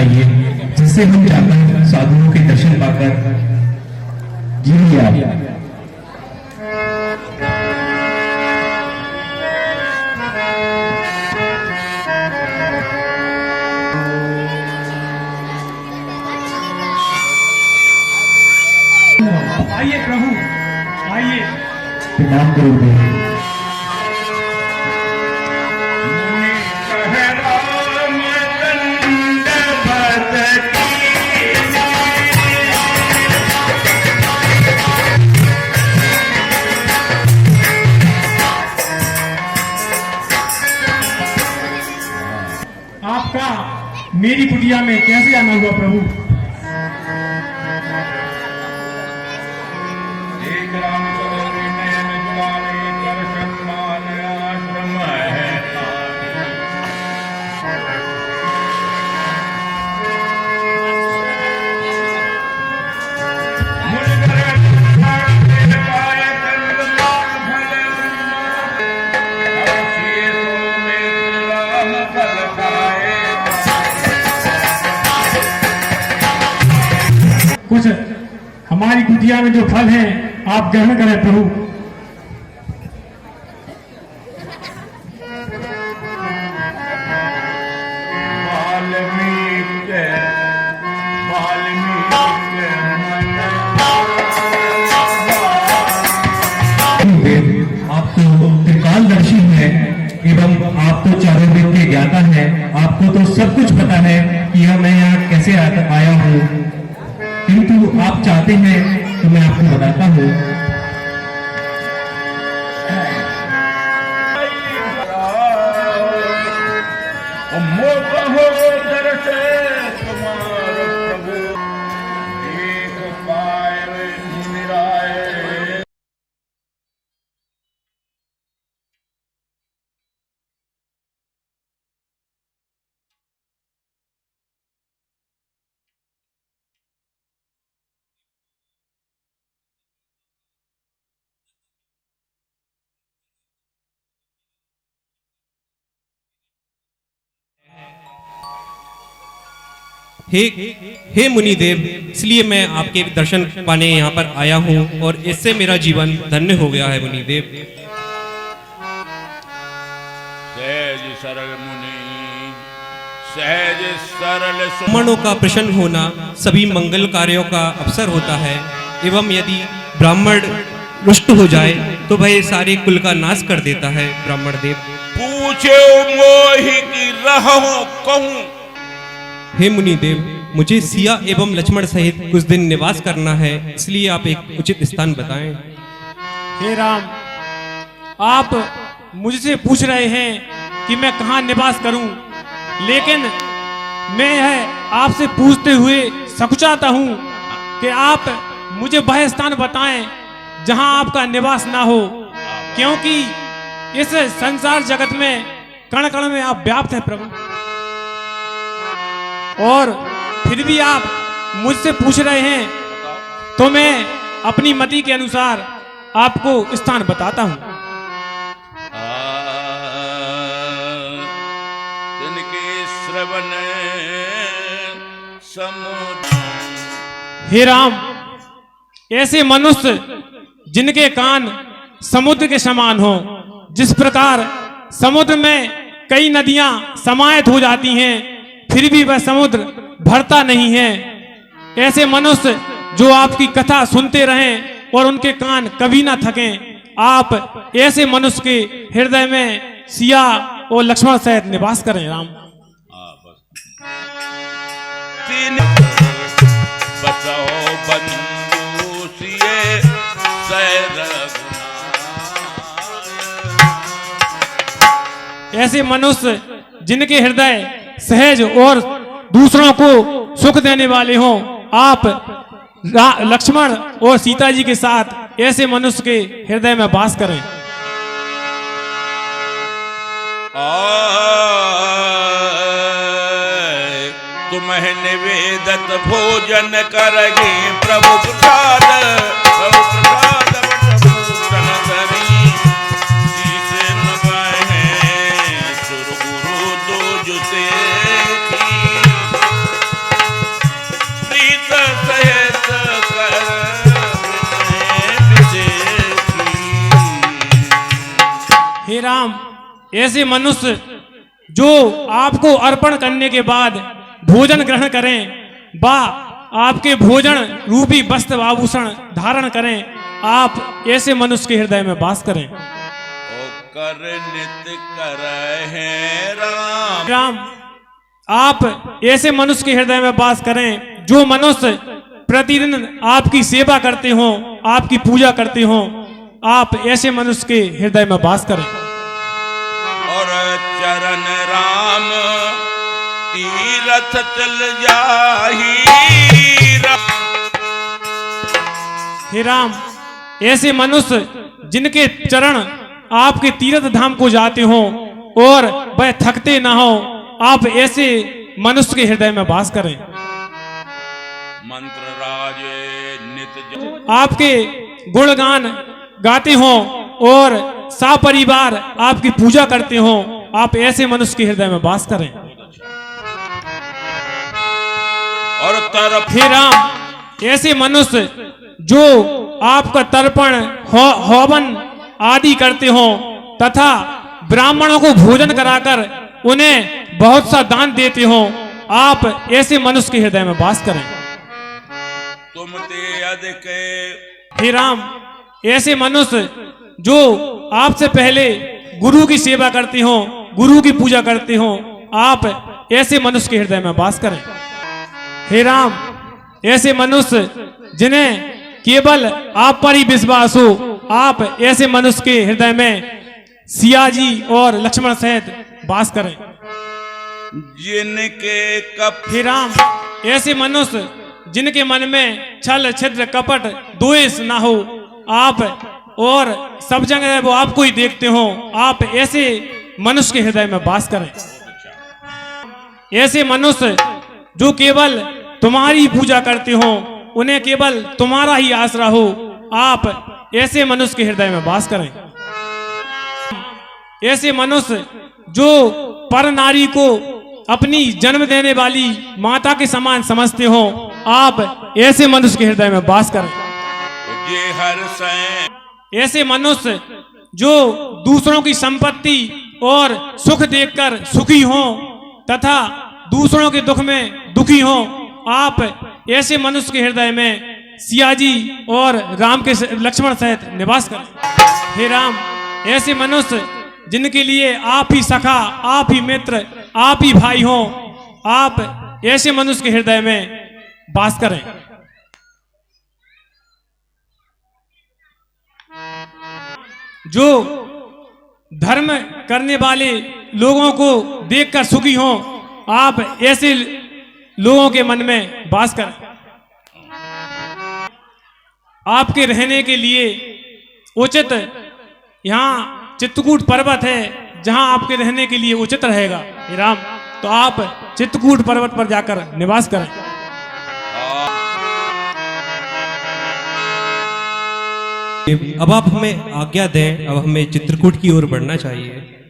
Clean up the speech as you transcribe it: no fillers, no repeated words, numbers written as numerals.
सुनाइए, जिससे हम जाकर साधुओं के दर्शन पाकर जीविए आप। आइए प्रभु, आइए। प्रणाम गुरुदेव। आपका मेरी कुटिया में कैसे आना हुआ प्रभु? कुछ हमारी कुटिया में जो फल हैं आप ग्रहण करें प्रभु। आप तो त्रिकालदर्शी हैं एवं आप तो चारों वेद के ज्ञाता हैं। आपको तो सब कुछ पता है कि मैं यहाँ कैसे आया हूँ, किंतु आप चाहते हैं तो मैं आपको बताता हूँ। हे मुनिदेव, इसलिए मैं आपके दर्शन पाने यहाँ पर आया हूँ और इससे मेरा जीवन धन्य हो गया है मुनिदेव। सहज सरल मुनि, सहज सरल ब्राह्मणों का प्रसन्न होना सभी मंगल कार्यों का अवसर होता है एवं यदि ब्राह्मण रुष्ट हो जाए तो वह सारे कुल का नाश कर देता है। ब्राह्मण देव पूछे मोहि की रहो कहूं। हे मुनिदेव, मुझे सिया एवं लक्ष्मण सहित कुछ दिन निवास करना है, इसलिए आप एक उचित स्थान बताएं। हे राम, आप मुझसे पूछ रहे हैं कि मैं कहाँ निवास करूं, लेकिन मैं यह आपसे पूछते हुए सकुचाता हूं कि आप मुझे वह स्थान बताएं जहां आपका निवास ना हो, क्योंकि इस संसार जगत में कण कण में आप व्याप्त हैं प्रभु, और फिर भी आप मुझसे पूछ रहे हैं तो मैं अपनी मति के अनुसार आपको स्थान बताता हूं। श्रवण हे राम, ऐसे मनुष्य जिनके कान समुद्र के समान हो, जिस प्रकार समुद्र में कई नदियां समाहित हो जाती हैं फिर भी वह समुद्र भरता नहीं है, ऐसे मनुष्य जो आपकी कथा सुनते रहें और उनके कान कभी ना थकें, आप ऐसे मनुष्य के हृदय में सिया और लक्ष्मण सहित निवास करें। राम ऐसे मनुष्य जिनके हृदय सहज और दूसरों को सुख देने वाले हों, आप लक्ष्मण और सीता जी के साथ ऐसे मनुष्य के हृदय में वास करें। तुम्हें निवेदत भोजन करगे प्रभु प्रसाद, प्रभु प्रसाद भूषण धरी, शीश नवाहे सुर गुरु दो जुते की। ऐसे मनुष्य जो आपको अर्पण करने के बाद भोजन ग्रहण करें व आपके भोजन रूपी वस्त्र आभूषण धारण करें, आप ऐसे मनुष्य के हृदय में वास करें। ओ कर नित करहे राम। राम, आप ऐसे मनुष्य के हृदय में वास करें जो मनुष्य प्रतिदिन आपकी सेवा करते हो, आपकी पूजा करते हो, आप ऐसे मनुष्य के हृदय में वास करें। और चरण राम तीरथ चल जाही। हे राम, ऐसे मनुष्य जिनके चरण आपके तीर्थ धाम को जाते हो और वह थकते ना हो, आप ऐसे मनुष्य के हृदय में वास करें। मंत्र राजे नित आपके गुणगान गाते हो और सपरिवार आपकी पूजा करते हो, आप ऐसे मनुष्य के हृदय में वास करें। और तरफ हे राम, ऐसे मनुष्य जो आपका तर्पण हवन आदि करते हो तथा ब्राह्मणों को भोजन कराकर उन्हें बहुत सा दान देते हो, आप ऐसे मनुष्य के हृदय में वास करें। तुम ते अधिक हे राम, ऐसे मनुष्य जो आपसे पहले गुरु की सेवा करते हो, गुरु की पूजा करते हो, आप ऐसे मनुष्य के हृदय में वास करें। हे राम, ऐसे मनुष्य जिन्हें केवल आप पर ही विश्वास हो, आप ऐसे मनुष्य के हृदय में सिया जी और लक्ष्मण सहित वास करें। जिनके कप हे राम, ऐसे मनुष्य जिनके मन में छल छिद्र कपट द्वेष ना हो, आप और सब जगह वो आपको ही देखते हो, आप ऐसे मनुष्य के हृदय में वास करें। ऐसे मनुष्य जो केवल तुम्हारी पूजा करते हो, उन्हें केवल तुम्हारा ही आसरा हो, आप ऐसे मनुष्य के हृदय में वास करें। ऐसे मनुष्य जो पर नारी को अपनी जन्म देने वाली माता के समान समझते हो, आप ऐसे मनुष्य के हृदय में वास करें। ये हर सैं ऐसे मनुष्य जो दूसरों की संपत्ति और सुख देखकर सुखी हो तथा दूसरों के दुख में दुखी हो, आप ऐसे मनुष्य के हृदय में सियाजी और राम के लक्ष्मण सहित निवास करें। हे राम, ऐसे मनुष्य जिनके लिए आप ही सखा, आप ही मित्र, आप ही भाई हो, आप ऐसे मनुष्य के हृदय में वास करें। जो धर्म करने वाले लोगों को देखकर सुखी हो, आप ऐसे लोगों के मन में वास करें। आपके रहने के लिए उचित यहाँ चित्रकूट पर्वत है, जहां आपके रहने के लिए उचित रहेगा। हे राम, तो आप चित्रकूट पर्वत पर जाकर निवास करें। अब आप हमें आज्ञा दें, अब हमें चित्रकूट की ओर बढ़ना चाहिए।